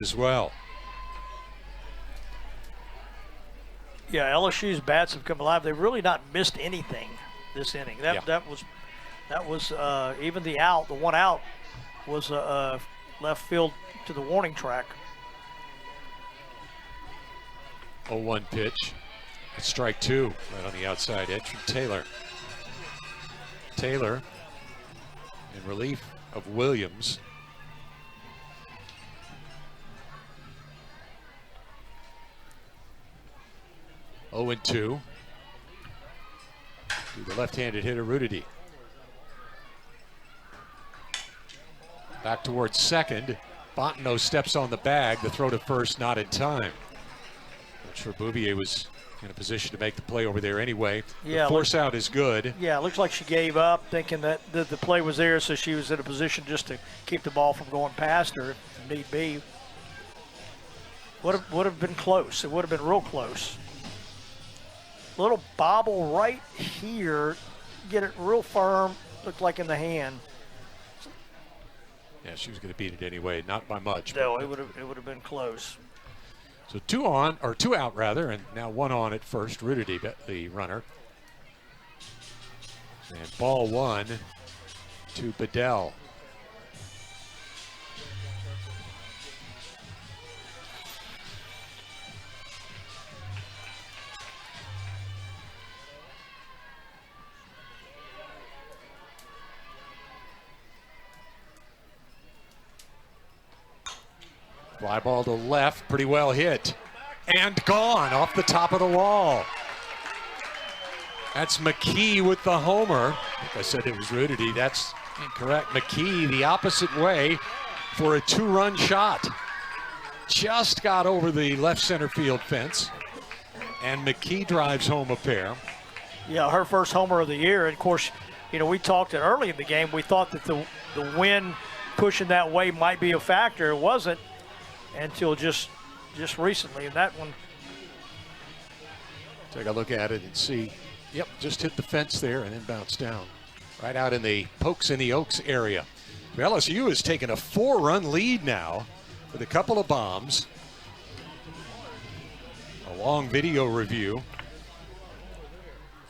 as well. Yeah, LSU's bats have come alive. They've really not missed anything this inning. That was even the one out was left field to the warning track. 0-1 pitch. That's strike two, right on the outside edge from Taylor. Taylor in relief of Williams. Oh and 2 to the left-handed hitter Rudity. Back towards second. Fontenot steps on the bag. The throw to first not in time. Not sure Bouvier was in a position to make the play over there anyway. Yeah, the force out is good. Yeah, it looks like she gave up thinking that the play was there, so she was in a position just to keep the ball from going past her if need be. Would have been close. It would have been real close. Little bobble right here. Get it real firm. Looked like in the hand. Yeah, she was going to beat it anyway, not by much. No, it would have been close. So two out rather, and now one on at first. Rudity, the runner. And ball one to Bedell. Fly ball to left, pretty well hit. And gone off the top of the wall. That's McKee with the homer. I think I said it was Rudity. That's incorrect. McKee the opposite way for a two-run shot. Just got over the left center field fence. And McKee drives home a pair. Yeah, her first homer of the year. And of course, we talked early in the game. We thought that the wind pushing that way might be a factor. It wasn't until just recently. And that one. Take a look at it and see. Yep, just hit the fence there and then bounced down. Right out in the Pokes in the Oaks area. LSU has taken a 4-run lead now with a couple of bombs. A long video review.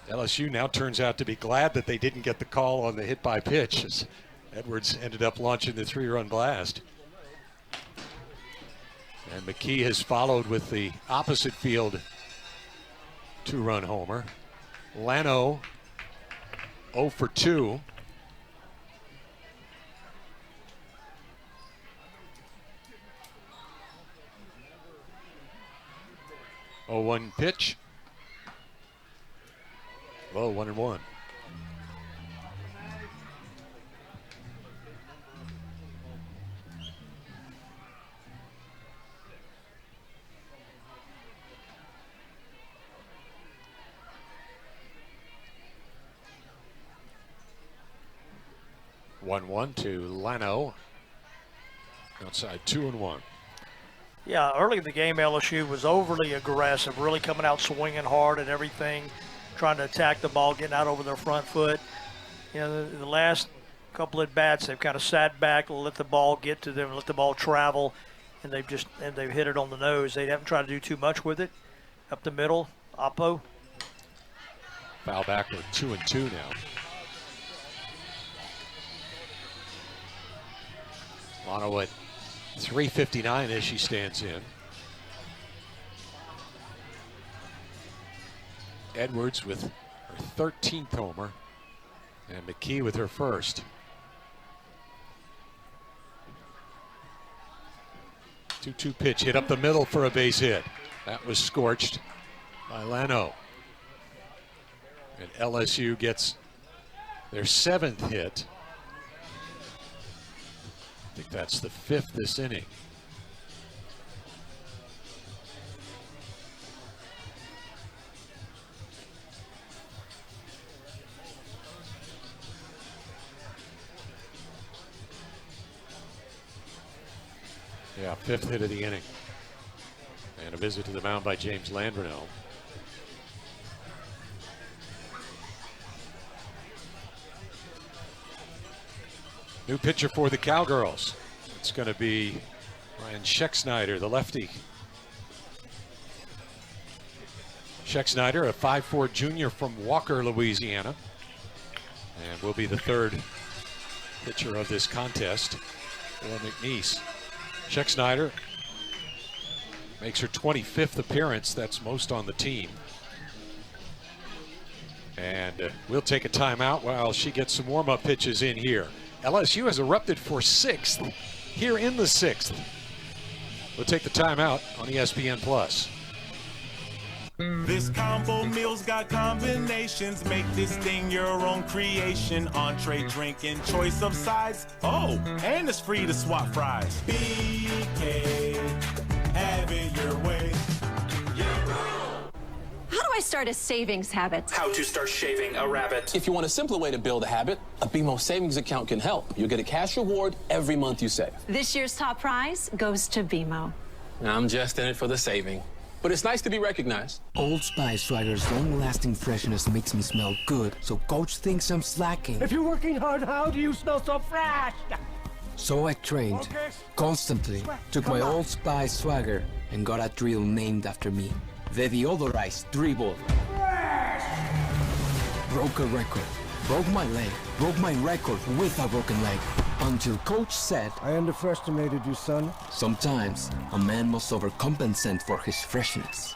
LSU now turns out to be glad that they didn't get the call on the hit by pitch, as Edwards ended up launching the 3-run blast. And McKee has followed with the opposite field 2-run homer. Lano 0 for 2. Oh, 1 pitch. Low, 1-1. One to Lano. Outside 2-1. Yeah, early in the game, LSU was overly aggressive, really coming out swinging hard and everything, trying to attack the ball, getting out over their front foot. The last couple at bats, they've kind of sat back, let the ball get to them, let the ball travel, and they've hit it on the nose. They haven't tried to do too much with it. Up the middle, Oppo. Foul back with 2-2 now. Lano at 3:59 as she stands in. Edwards with her 13th homer, and McKee with her first. 2-2 pitch hit up the middle for a base hit. That was scorched by Lano. And LSU gets their 7th hit. I think that's the 5th this inning. Yeah, 5th hit of the inning. And a visit to the mound by James Landreneau. New pitcher for the Cowgirls. It's going to be Ryan Scheck-Snyder, the lefty. Scheck-Snyder, a 5'4" junior from Walker, Louisiana, and will be the third pitcher of this contest for McNeese. Scheck-Snyder makes her 25th appearance. That's most on the team. And we'll take a timeout while she gets some warm-up pitches in here. LSU has erupted for 6th here in the 6th. We'll take the timeout on ESPN+. This combo meal's got combinations. Make this thing your own creation. Entree, drink, and choice of sides. Oh, and it's free to swap fries. BK, have it your way. How do I start a savings habit? How to start shaving a rabbit. If you want a simpler way to build a habit, a BMO savings account can help. You'll get a cash reward every month you save. This year's top prize goes to BMO. I'm just in it for the saving. But it's nice to be recognized. Old Spice Swagger's long-lasting freshness makes me smell good, so Coach thinks I'm slacking. If you're working hard, how do you smell so fresh? So I trained constantly, took my Old Spice Swagger, and got a drill named after me. The deodorized dribble. Broke a record. Broke my leg. Broke my record with a broken leg. Until Coach said, I underestimated you, son. sometimes a man must overcompensate for his freshness.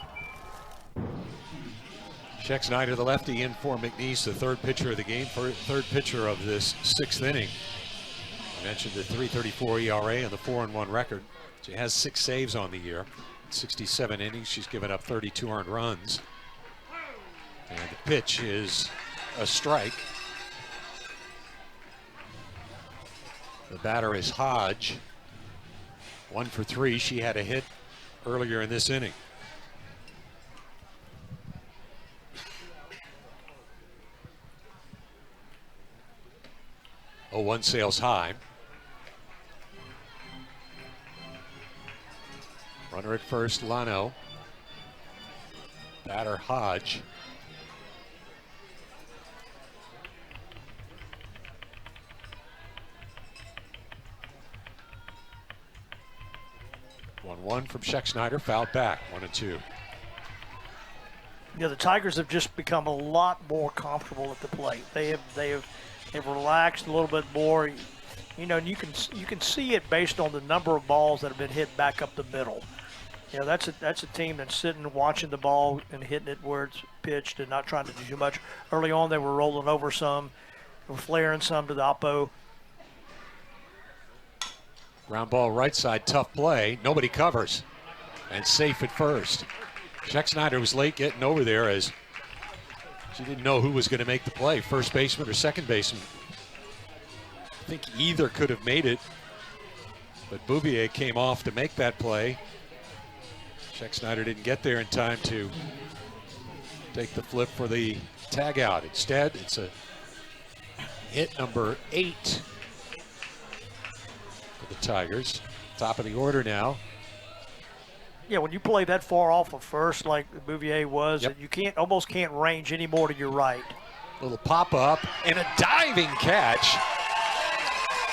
Scheck-Snyder, the lefty, in for McNeese, the third pitcher of the game, third pitcher of this 6th inning. I mentioned the 3.34 ERA and the 4-1 record. She has 6 saves on the year. 67 innings, she's given up 32 earned runs. And the pitch is a strike. The batter is Hodge. 1 for 3. She had a hit earlier in this inning. Oh, 1 sails high. Runner at first, Lano. Batter Hodge. One from Scheck-Snyder, fouled back, 1-2. The Tigers have just become a lot more comfortable at the plate. They've relaxed a little bit more. You know, and you can see it based on the number of balls that have been hit back up the middle. You know, that's a team that's sitting watching the ball and hitting it where it's pitched and not trying to do too much. Early on, they were rolling over some, were flaring some to the oppo. Ground ball right side, tough play. Nobody covers. And safe at first. Scheck-Snyder was late getting over there as she didn't know who was going to make the play, first baseman or second baseman. I think either could have made it, but Bouvier came off to make that play. Scheck-Snyder didn't get there in time to take the flip for the tag out. Instead, it's a hit number 8 for the Tigers. Top of the order now. Yeah, when you play that far off of first like Bouvier was, Yep. you almost can't range any more to your right. Little pop up and a diving catch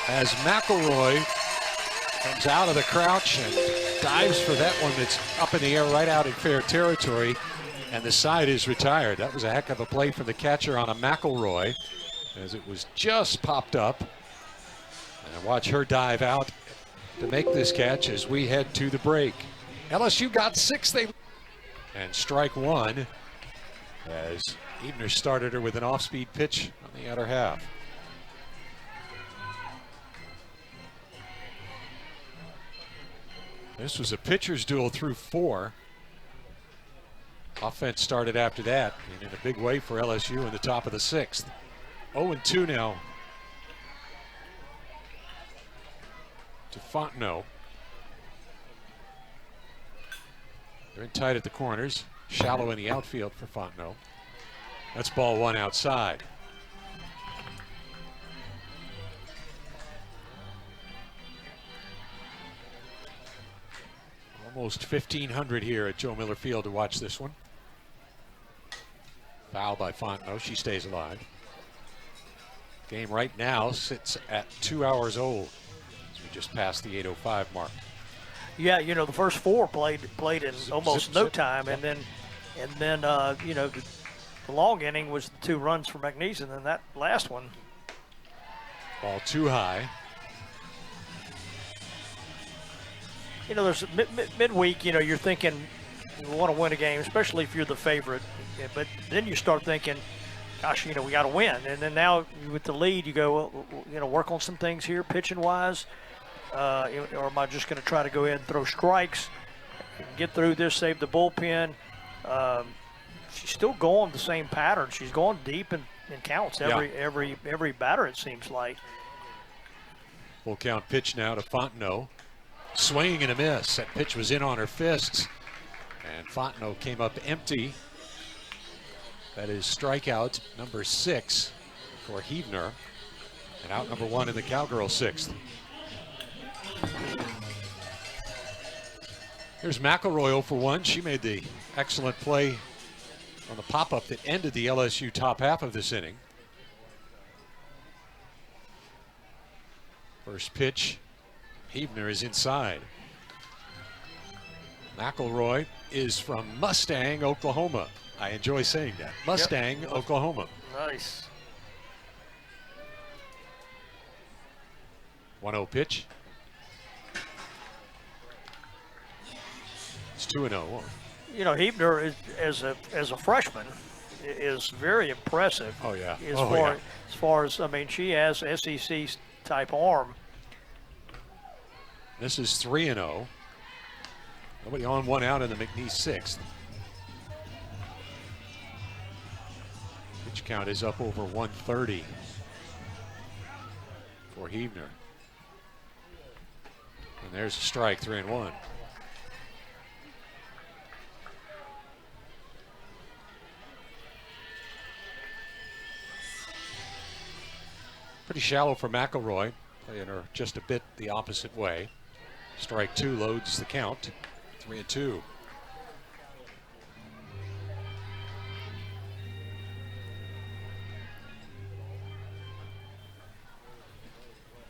as McElroy comes out of the crouch and dives for that one that's up in the air right out in fair territory, and the side is retired. That was a heck of a play from the catcher on a McElroy as it was just popped up. And watch her dive out to make this catch as we head to the break. LSU got 6. And strike 1 as Ebner started her with an off-speed pitch on the outer half. This was a pitcher's duel through 4. Offense started after that, and in a big way for LSU in the top of the 6th. 0-2 now to Fontenot. They're in tight at the corners, shallow in the outfield for Fontenot. That's ball 1 outside. Almost 1,500 here at Joe Miller Field to watch this one. Foul by Fontenot. She stays alive. Game right now sits at 2 hours old as we just passed the 8:05 mark. Yeah, the first 4 played in almost no zip. time, and then the long inning was the 2 runs for McNeese, and then that last one. Ball too high. There's midweek. You're thinking you want to win a game, especially if you're the favorite. But then you start thinking, gosh, we got to win. And then now with the lead, you go, well, work on some things here, pitching wise. Or am I just going to try to go ahead and throw strikes, get through this, save the bullpen? She's still going the same pattern. She's going deep in counts every batter, it seems like. Full count pitch now to Fontenot. Swinging and a miss. That pitch was in on her fists, and Fontenot came up empty. That is strikeout number 6 for Heavner, and out number 1 in the Cowgirl 6th. Here's McElroy for 1. She made the excellent play on the pop-up that ended the LSU top half of this inning. First pitch, Heavner is inside. McElroy is from Mustang, Oklahoma. I enjoy saying that. Mustang, Oklahoma. Nice. 1-0 pitch. It's 2-0. Heavner is, as a freshman, is very impressive. Oh yeah. As far as she has SEC type arm. This is 3-0. Nobody on, 1 out in the McNeese 6th. Pitch count is up over 130 for Heavner. And there's a strike, 3-1. Pretty shallow for McElroy, playing her just a bit the opposite way. Strike 2 loads the count, 3-2.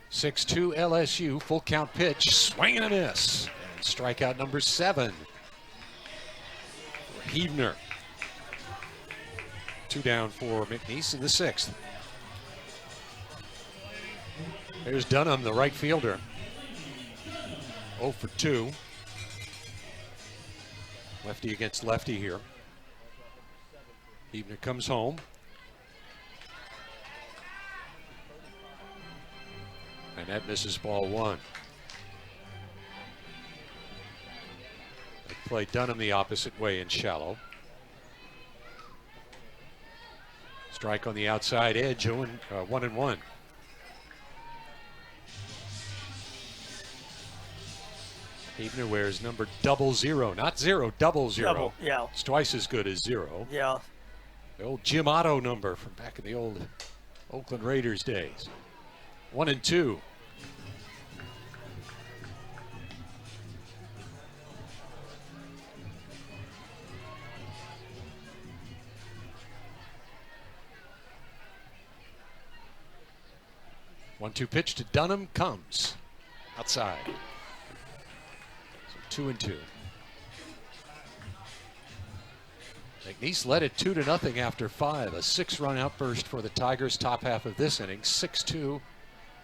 (6-2) LSU, full count pitch, swing and a miss. And strikeout number 7 for Heavner. 2 down for McNeese in the 6th. There's Dunham, the right fielder. 0 for 2. Lefty against lefty here. Heavner comes home. And that misses ball 1. They play Dunham the opposite way in shallow. Strike on the outside edge, 1-1. Heavner wears number 00, not 0, 00. Double, yeah. It's twice as good as 0. Yeah. The old Jim Otto number from back in the old Oakland Raiders days. 1-2. One-two pitch to Dunham comes outside. 2-2. McNeese led it 2-0 after 5. A 6-run outburst for the Tigers. Top half of this inning. 6-2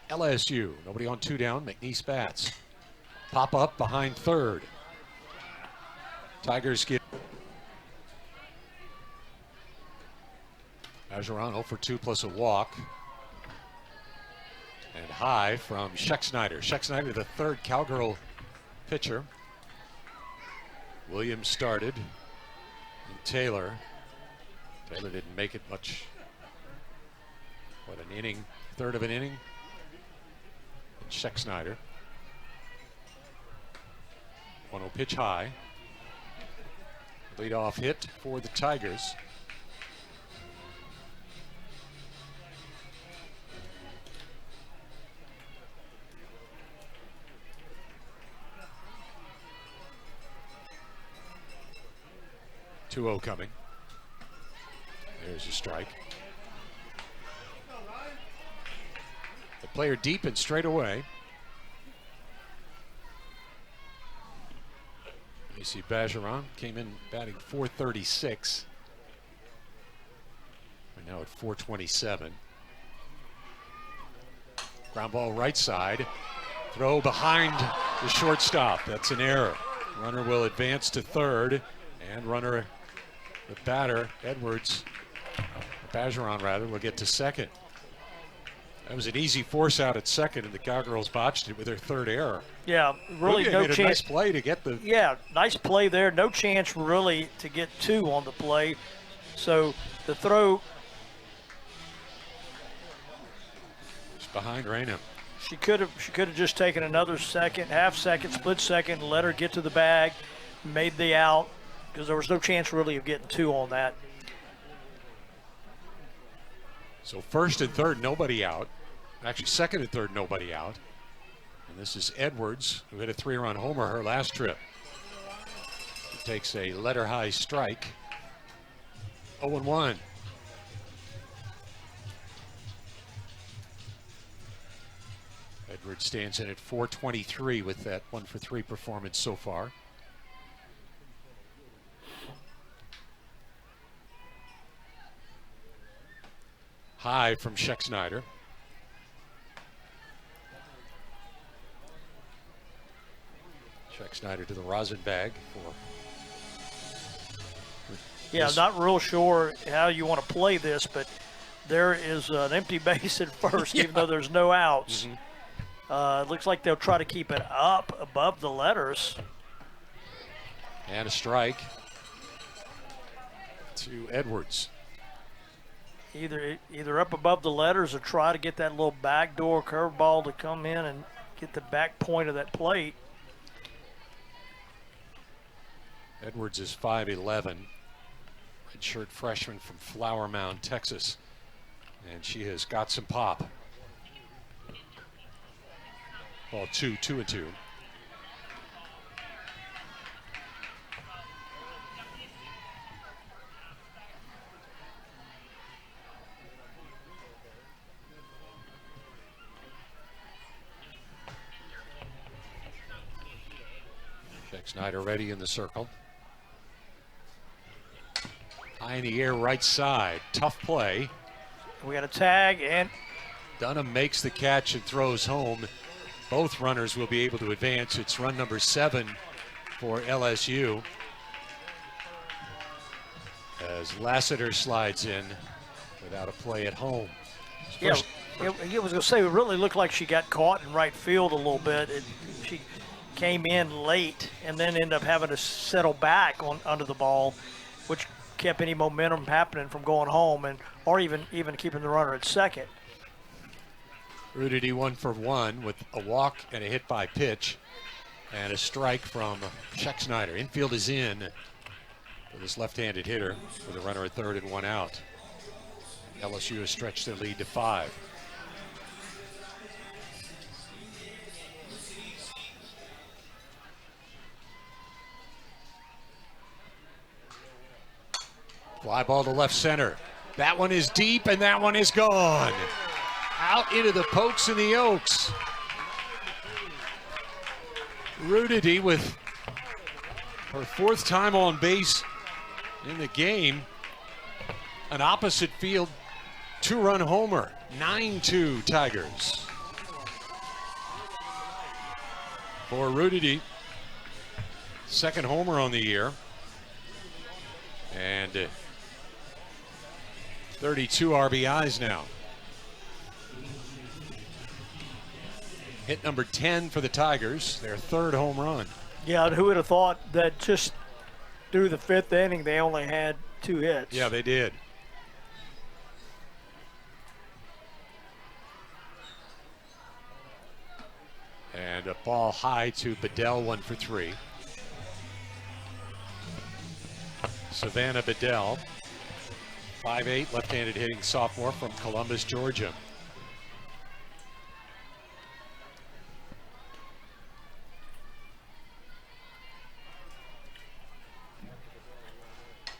LSU. Nobody on 2 down. McNeese bats. Pop up behind third. Tigers get. Bergeron 0 for 2 plus a walk. And high from Schexnayder. Schexnayder, the third Cowgirl pitcher. Williams started, and Taylor didn't make it much. What, an inning, third of an inning? And Schexnayder. 1-0 pitch high. Leadoff hit for the Tigers. (2-0) coming. There's a strike. The player deep and straight away. You see Bergeron came in batting .436. We're now at .427. Ground ball right side. Throw behind the shortstop. That's an error. Runner will advance to third, and runner, the batter, Edwards, Bergeron rather, will get to second. That was an easy force out at second, and the Cowgirls botched it with their third error. Yeah, really Bouvier no made a chance. nice play to get the. Yeah, nice play there. No chance really to get two on the play. So the throw. Just behind Raynham. She could have just taken another second, half second, split second, and let her get to the bag, made the out, because there was no chance really of getting two on that. So first and third, nobody out. Actually, second and third, nobody out. And this is Edwards, who hit a 3-run homer her last trip. She takes a letter-high strike. 0-1. Edwards stands in at .423 with that 1-for-3 performance so far. High from Schexnayder. Schexnayder to the rosin bag for. Yeah, this. not real sure how you want to play this, but there is an empty base at first, even though there's no outs. It looks like they'll try to keep it up above the letters. And a strike to Edwards. Either up above the letters or try to get that little backdoor curveball to come in and get the back point of that plate. Edwards is 5'11", redshirt freshman from Flower Mound, Texas, and she has got some pop. Ball 2-2-2. Schexnayder ready in the circle. High in the air right side. Tough play. We got a tag, and Dunham makes the catch and throws home. Both runners will be able to advance. It's run number 7 for LSU. As Lassiter slides in without a play at home. yeah, it was going to say, it really looked like she got caught in right field a little bit. She came in late and then ended up having to settle back under the ball, which kept any momentum happening from going home, or even keeping the runner at second. Rudity 1 for 1 with a walk and a hit by pitch and a strike from Schexnayder. Infield is in for this left-handed hitter with a runner at third and 1 out. LSU has stretched their lead to 5. Fly ball to left center. That one is deep and that one is gone. Out into the Pokes and the Oaks. Rudity with her 4th time on base in the game. An opposite field 2-run homer. 9-2 Tigers. For Rudity, 2nd homer on the year. And 32 RBIs now. Hit number 10 for the Tigers, their 3rd home run. Yeah, and who would have thought that just through the 5th inning they only had 2 hits? Yeah, they did. And a ball high to Bedell, 1 for 3. Savannah Bedell, 5'8", left-handed hitting sophomore from Columbus, Georgia.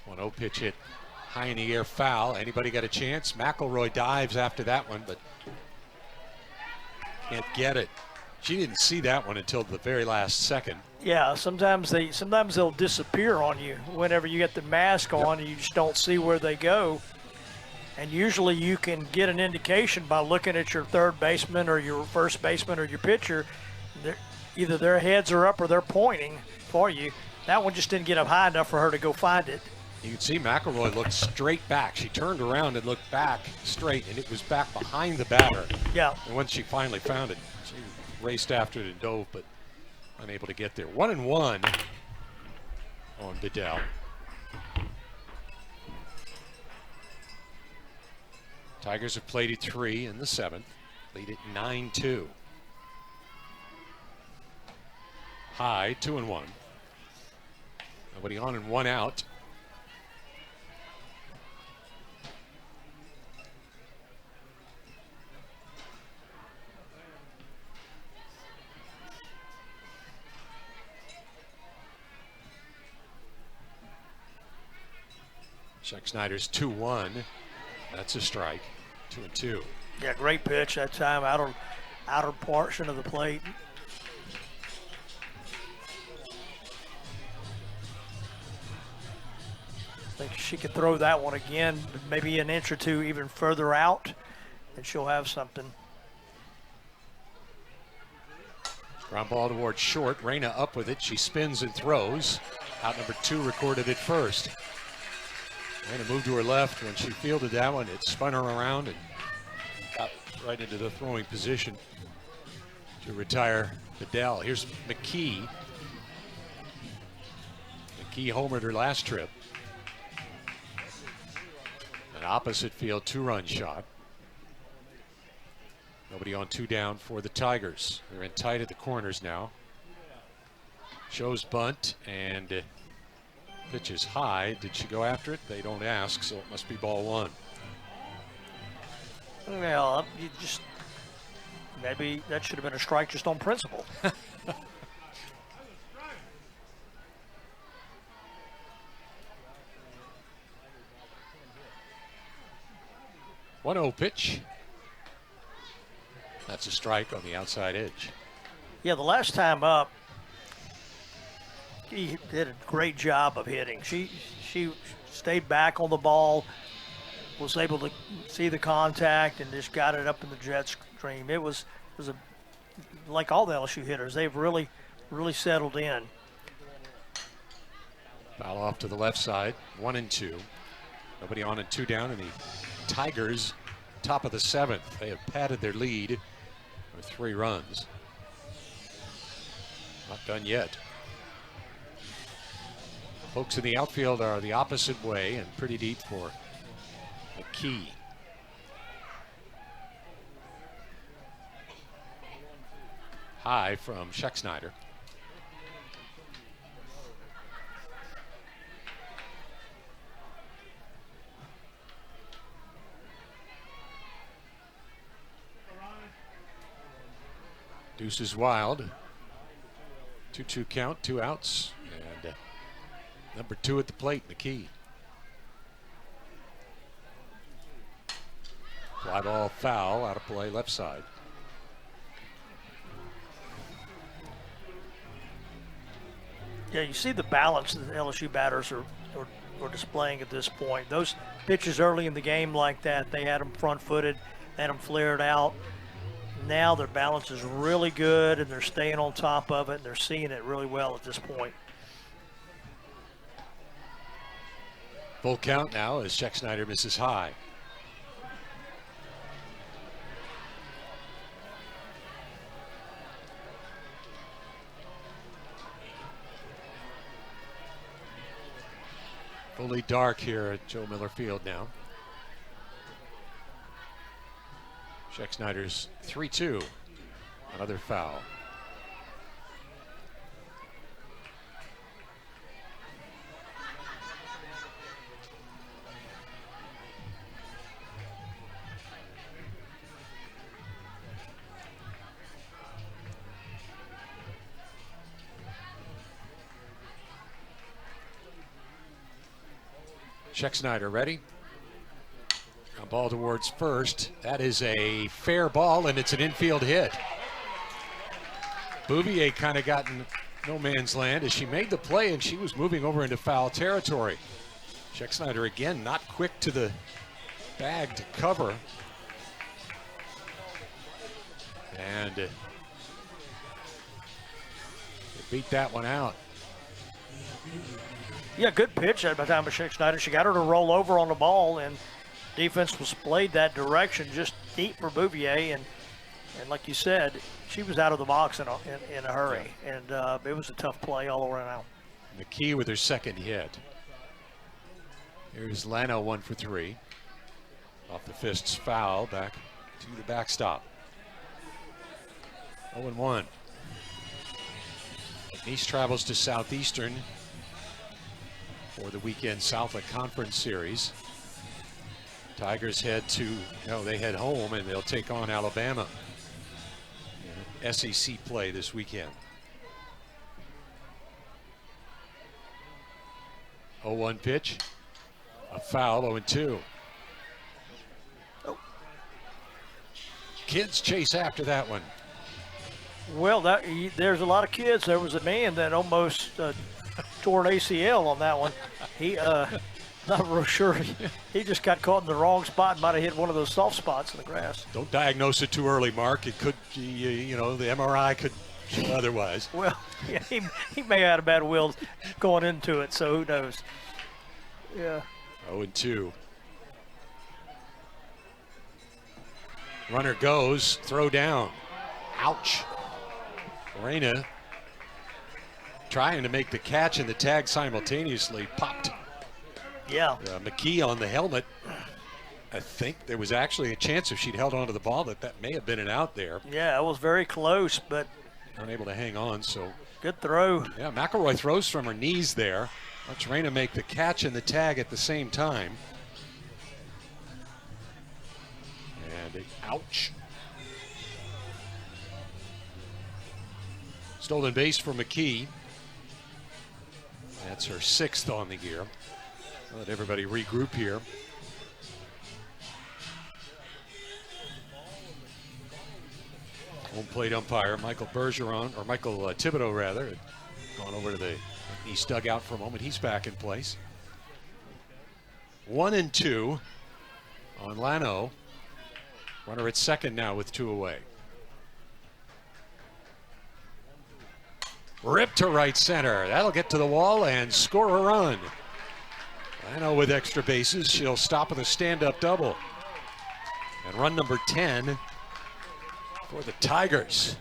One 0 pitch hit high in the air foul. Anybody got a chance? McElroy dives after that one, but can't get it. She didn't see that one until the very last second. Yeah, sometimes they'll disappear on you. Whenever you get the mask on, you just don't see where they go. And usually you can get an indication by looking at your third baseman or your first baseman or your pitcher. Either their heads are up or they're pointing for you. That one just didn't get up high enough for her to go find it. You can see McElroy looked straight back. She turned around and looked back straight, and it was back behind the batter. Yeah. And when she finally found it, she raced after it and dove, but unable to get there. 1-1 on Bedell. Tigers have played at 3 in the 7th. Lead at 9-2. High, 2-1. Nobody on and 1 out. Chuck Snyder's 2-1. That's a strike. 2-2. Yeah, great pitch that time. Outer portion of the plate. I think she could throw that one again, maybe an inch or two even further out, and she'll have something. Ground ball towards short. Reyna up with it. She spins and throws. Out number 2 recorded at first. Reyna moved to her left. When she fielded that one, it spun her around and got right into the throwing position to retire Bedell. Here's McKee. McKee homered her last trip. An opposite field 2-run shot. Nobody on 2 down for the Tigers. They're in tight at the corners now. Shows bunt and pitch is high. Did she go after it? They don't ask, so it must be ball 1. Well, maybe that should have been a strike just on principle. 1-0 pitch. That's a strike on the outside edge. Yeah, the last time up, he did a great job of hitting. She stayed back on the ball, was able to see the contact, and just got it up in the jet stream. It was like all the LSU hitters. They've really settled in. Foul off to the left side. 1-2. Nobody on and 2 down, and the Tigers top of the 7th. They have padded their lead with 3 runs. Not done yet. Folks in the outfield are the opposite way and pretty deep for McKee. High from Schexnayder. Deuce is wild. 2-2 count, 2 outs, and number 2 at the plate, McKee. Fly ball foul, out of play, left side. Yeah, you see the balance that the LSU batters are displaying at this point. Those pitches early in the game like that, they had them front-footed, had them flared out. Now their balance is really good, and they're staying on top of it, and they're seeing it really well at this point. Full count now as Schexnayder misses high. Fully dark here at Joe Miller Field now. Schexnayder's 3-2. Another foul. Schexnayder ready. A ball towards first. That is a fair ball, and it's an infield hit. Bouvier kind of gotten no man's land as she made the play and she was moving over into foul territory. Schexnayder again not quick to the bag to cover. And they beat that one out. Yeah, good pitch by the time of Schexnayder. She got her to roll over on the ball, and defense was played that direction just deep for Bouvier. And like you said, she was out of the box in a hurry. And it was a tough play all around. McKee with her second hit. Here's Lano 1 for 3. Off the fist's foul, back to the backstop. 0-1. McNeese travels to Southeastern for the weekend Southland Conference Series. Tigers they head home and they'll take on Alabama in SEC play this weekend. 0-1 pitch, a foul, 0-2. Kids chase after that one. Well, there's a lot of kids. There was a man that almost tore an ACL on that one. He, not real sure. He just got caught in the wrong spot and might have hit one of those soft spots in the grass. Don't diagnose it too early, Mark. It could, the MRI could show otherwise. Well, yeah, he may have had a bad will going into it, so who knows? Yeah. 0-2. Runner goes, throw down. Ouch. Reina trying to make the catch and the tag simultaneously popped. Yeah. McKee on the helmet. I think there was actually a chance if she'd held onto the ball that may have been an out there. Yeah, it was very close, but unable to hang on, so. Good throw. Yeah, McElroy throws from her knees there. Lets Reina make the catch and the tag at the same time. And ouch. Stolen base for McKee. That's her 6th on the year. Let everybody regroup here. Home plate umpire Michael Thibodeau rather, had gone over to the East dugout for a moment. He's back in place. 1-2 on Lano. Runner at second now with 2 away. Ripped to right center. That'll get to the wall and score a run. Lano with extra bases. She'll stop with a stand-up double. And run number 10 for the Tigers.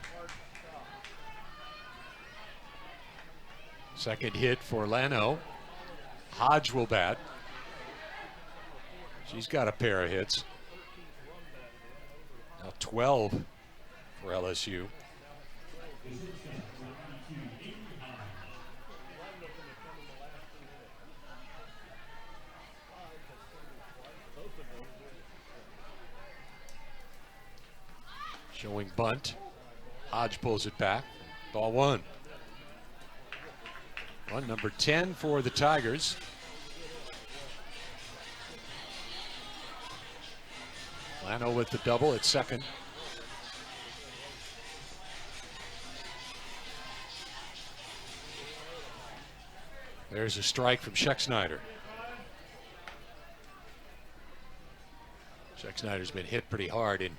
Second hit for Lano. Hodge will bat. She's got a pair of hits. Now 12 for LSU. Showing bunt. Hodge pulls it back. Ball 1. Run number 10 for the Tigers. Lano with the double at second. There's a strike from Schexnayder. Schexnayder's been hit pretty hard in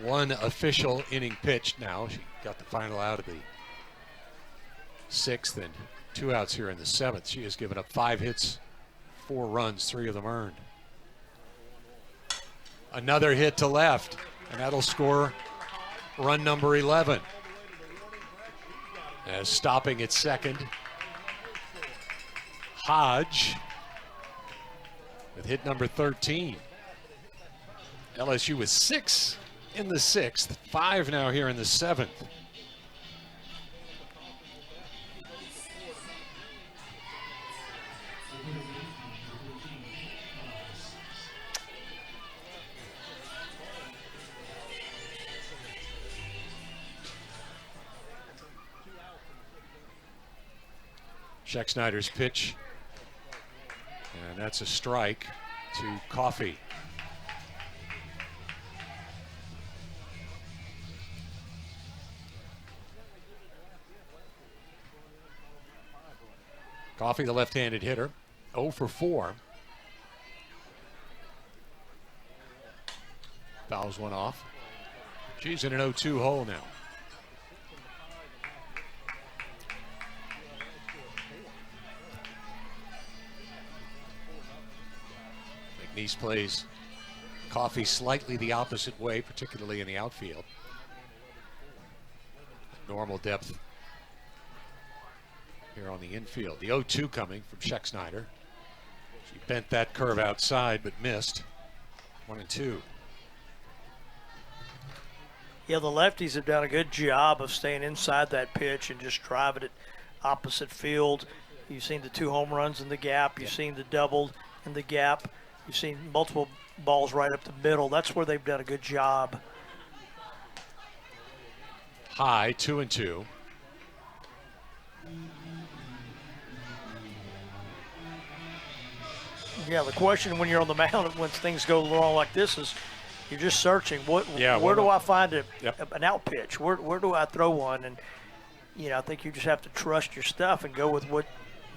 one official inning pitched now. She got the final out of the 6th and 2 outs here in the 7th. She has given up 5 hits, 4 runs, 3 of them earned. Another hit to left, and that'll score run number 11. As stopping at second, Hodge with hit number 13. LSU with 6 in the 6th, 5 now here in the 7th. Schexnayder's pitch, and that's a strike to Coffey. Coffey, the left-handed hitter, 0 for 4. Fouls one off. She's in an 0-2 hole now. McNeese plays Coffey slightly the opposite way, particularly in the outfield. Normal depth here on the infield. The 0-2 coming from Scheck-Snyder. She bent that curve outside but missed. 1-2. Yeah, the lefties have done a good job of staying inside that pitch and just driving it opposite field. You've seen the 2 home runs in the gap. You've seen the double in the gap. You've seen multiple balls right up the middle. That's where they've done a good job. High, 2-2. Yeah, the question when you're on the mound, when things go wrong like this, is you're just searching. Where do I find an out pitch? Where do I throw one? And, I think you just have to trust your stuff and go with what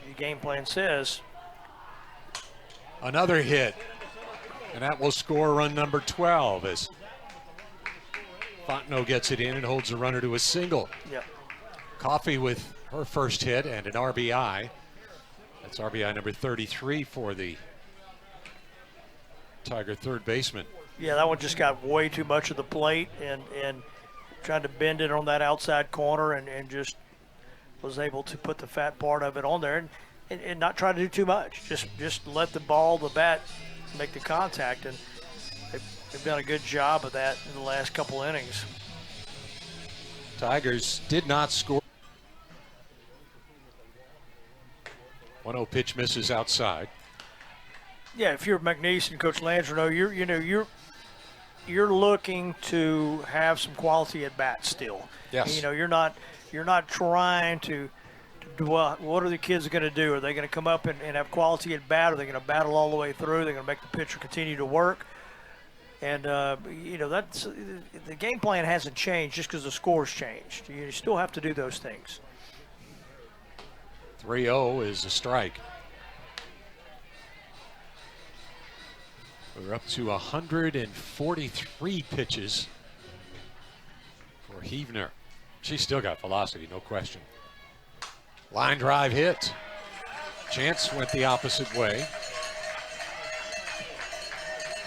your game plan says. Another hit, and that will score run number 12 as Fontenot gets it in and holds the runner to a single. Yep. Coffey with her first hit and an RBI. That's RBI number 33 for the Tiger third baseman. Yeah, that one just got way too much of the plate and tried to bend it on that outside corner and just was able to put the fat part of it on there and not try to do too much. Just let the bat make the contact, and they've done a good job of that in the last couple innings. Tigers did not score. 1-0 pitch misses outside. Yeah, if you're McNeese and Coach Landreneau, you're looking to have some quality at bat still. Yes. You're not trying to what are the kids going to do? Are they going to come up and have quality at bat? Are they going to battle all the way through? They're going to make the pitcher continue to work. And that's the game plan hasn't changed just because the score's changed. You still have to do those things. 3-0 is a strike. We're up to 143 pitches for Heavner. She's still got velocity, no question. Line drive hit. Chance went the opposite way.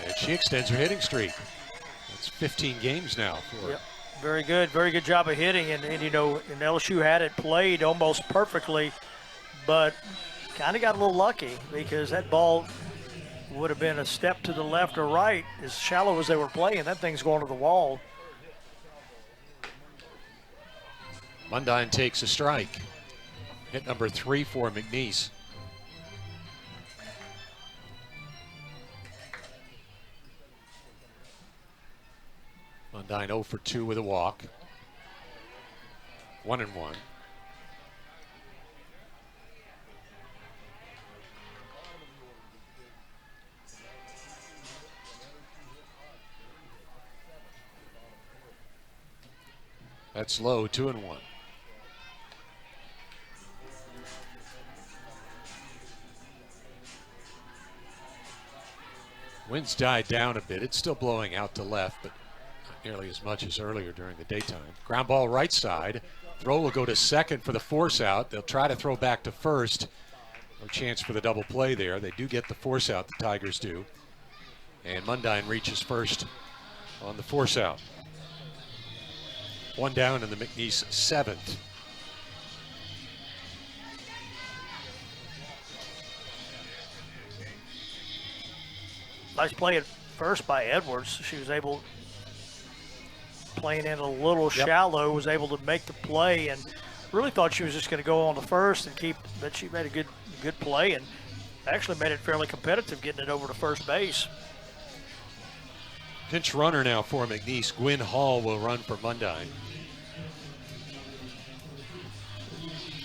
And she extends her hitting streak. That's 15 games now for her. Yep. Very good job of hitting. And LSU had it played almost perfectly, but kind of got a little lucky because that ball would have been a step to the left or right. As shallow as they were playing, that thing's going to the wall. Mundine takes a strike. Hit number 3 for McNeese. Mundine 0 for 2 with a walk. 1-1. That's low, 2-1. Wind's died down a bit. It's still blowing out to left, but not nearly as much as earlier during the daytime. Ground ball right side. Throw will go to second for the force out. They'll try to throw back to first. No chance for the double play there. They do get the force out, the Tigers do. And Mundine reaches first on the force out. One down in the McNeese 7th. Nice play at first by Edwards. She was able, playing in a little shallow, was able to make the play and really thought she was just going to go on to first and keep, but she made a good play and actually made it fairly competitive getting it over to first base. Pinch runner now for McNeese. Gwynn Hall will run for Mundine.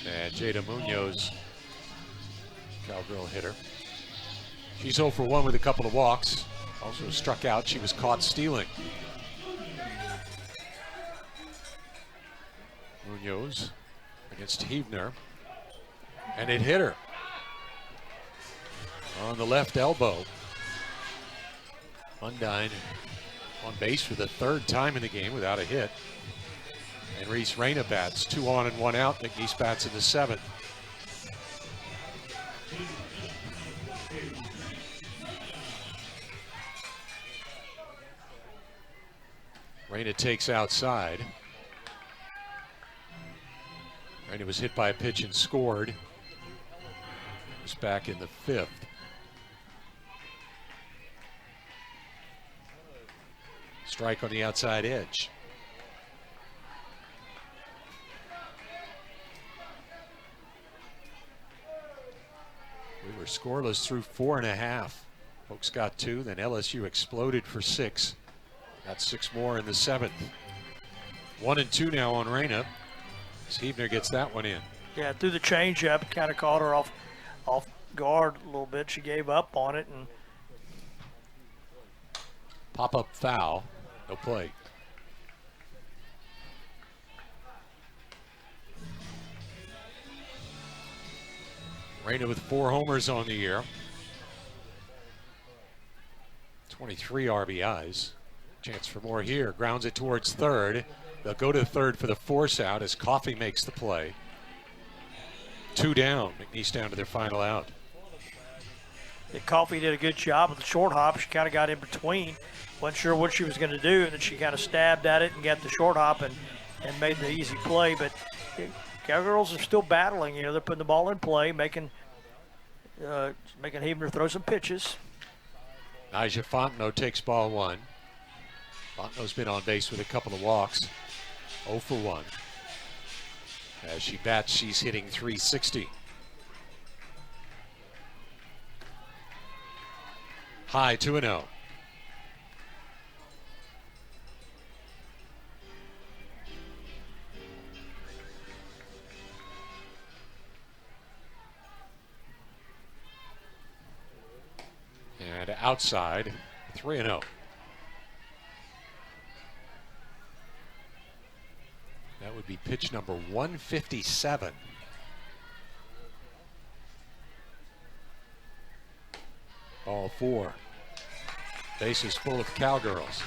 And Jada Munoz, Cowgirl hitter. She's 0 for 1 with a couple of walks. Also struck out. She was caught stealing. Munoz against Heavner. And it hit her. on the left elbow. Undine on base for the third time in the game without a hit. And Reese Reyna bats, 2 on and 1 out. McNeese bats in the 7th. Reyna takes outside. Reyna was hit by a pitch and scored. Was back in the 5th. Strike on the outside edge. We were scoreless through 4.5. Folks got 2, then LSU exploded for 6. Got 6 more in the 7th. 1 and 2 now on Reyna. Skeebner gets that one in. Yeah, through the changeup, kind of caught her off guard a little bit. She gave up on it and pop-up foul. No play. Reyna with 4 homers on the year. 23 RBIs. Chance for more here. Grounds it towards third. They'll go to third for the force out as Coffey makes the play. 2 down. McNeese down to their final out. Yeah, Coffey did a good job with the short hop. She kind of got in between. Wasn't sure what she was going to do, and then she kind of stabbed at it and got the short hop and made the easy play. But Cowgirls are still battling. You know, they're putting the ball in play, making Huebner throw some pitches. Naja Fontenot takes ball 1. Fontenot's been on base with a couple of walks. 0 for 1. As she bats, she's hitting .360. High 2-0. And outside, 3-0. That would be pitch number 157. Ball 4. Bases full of Cowgirls.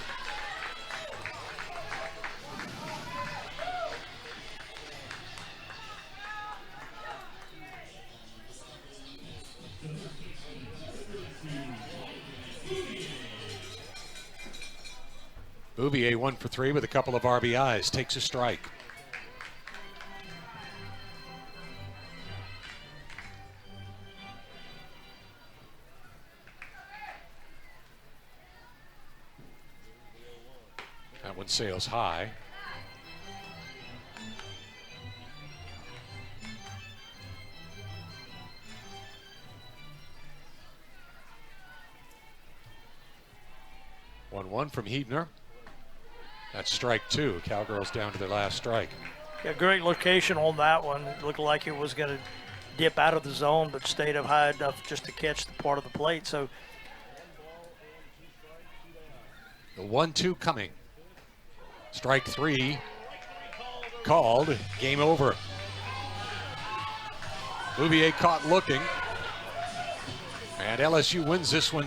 Bouvier 1 for 3 with a couple of RBIs. Takes a strike. That one sails high. One from Huebner. That's strike 2. Cowgirls down to their last strike. Yeah, great location on that one. It looked like it was going to dip out of the zone, but stayed up high enough just to catch the part of the plate. So the 1-2 coming. Strike 3 called. Game over. Bouvier caught looking. And LSU wins this one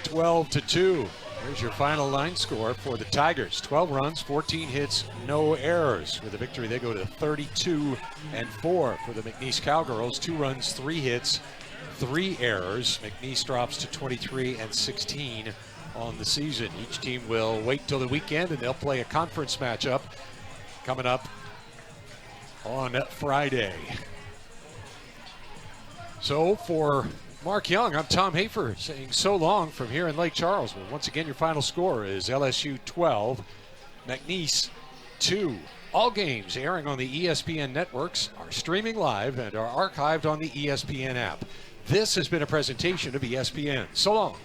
12-2. Here's your final line score for the Tigers. 12 runs, 14 hits, no errors. With a victory, they go to 32-4 for the McNeese Cowgirls. 2 runs, 3 hits, 3 errors. McNeese drops to 23-16 on the season. Each team will wait till the weekend, and they'll play a conference matchup coming up on Friday. So for Mark Young, I'm Tom Hafer saying so long from here in Lake Charles. Well, once again, your final score is LSU 12, McNeese 2. All games airing on the ESPN networks are streaming live and are archived on the ESPN app. This has been a presentation of ESPN. So long.